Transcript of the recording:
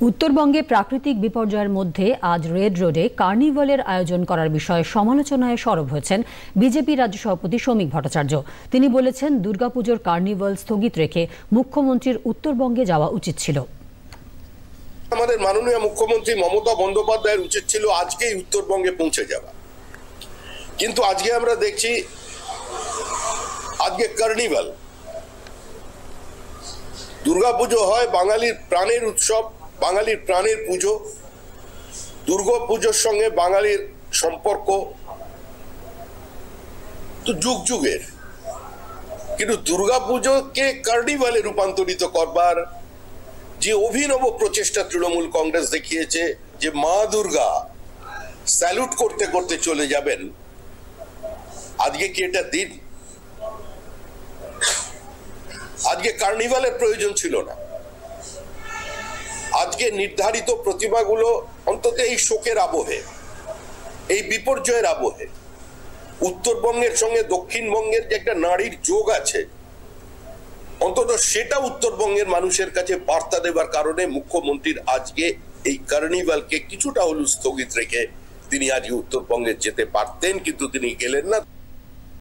উত্তরবঙ্গে প্রাকৃতিক বিপর্যয়ের মধ্যে আজ রেড রোডে কার্নিভালের আয়োজন করার বিষয়ে সমালোচনায় সরব হয়েছেন বিজেপি রাজ্য সভাপতি শ্রমিক ভট্টাচার্য। তিনি বলেছেন, দুর্গাপুজোর কার্নিভাল স্থগিত রেখে মুখ্যমন্ত্রীর উত্তরবঙ্গে যাওয়া উচিত ছিল। আমাদের মাননীয় মুখ্যমন্ত্রী মমতা বন্দ্যোপাধ্যায়ের উচিত ছিল আজকেই উত্তরবঙ্গে পৌঁছে যাওয়া, কিন্তু আজকে আমরা দেখছি আজকে কার্নিভাল। দুর্গাপুজো হয় বাঙালির প্রাণের উৎসব, বাঙালির প্রাণের পুজো। দুর্গাপুজোর সঙ্গে বাঙালির সম্পর্ক তো যুগ যুগের, কিন্তু দুর্গাপুজোকে কার্নিভালে রূপান্তরিত করবার যে অভিনব প্রচেষ্টা তৃণমূল কংগ্রেস দেখিয়েছে, যে মা দুর্গা স্যালুট করতে করতে চলে যাবেন, আজকে কি এটা দিন? আজকে কার্নিভালের প্রয়োজন ছিল না। আজকে নির্ধারিত প্রতিমাগুলো অন্তত এই শোকের আবহে, এই বিপর্যয়ের আবহে, উত্তরবঙ্গের সঙ্গে দক্ষিণবঙ্গের যে একটা নারীর যোগ আছে, অন্তত সেটা উত্তরবঙ্গের মানুষের কাছে বার্তা দেবার কারণে মুখ্যমন্ত্রীর আজকে এই কার্নিভালকে কিছুটা হলেও স্থগিত রেখে তিনি আজকে উত্তরবঙ্গে যেতে পারতেন, কিন্তু তিনি গেলেন না।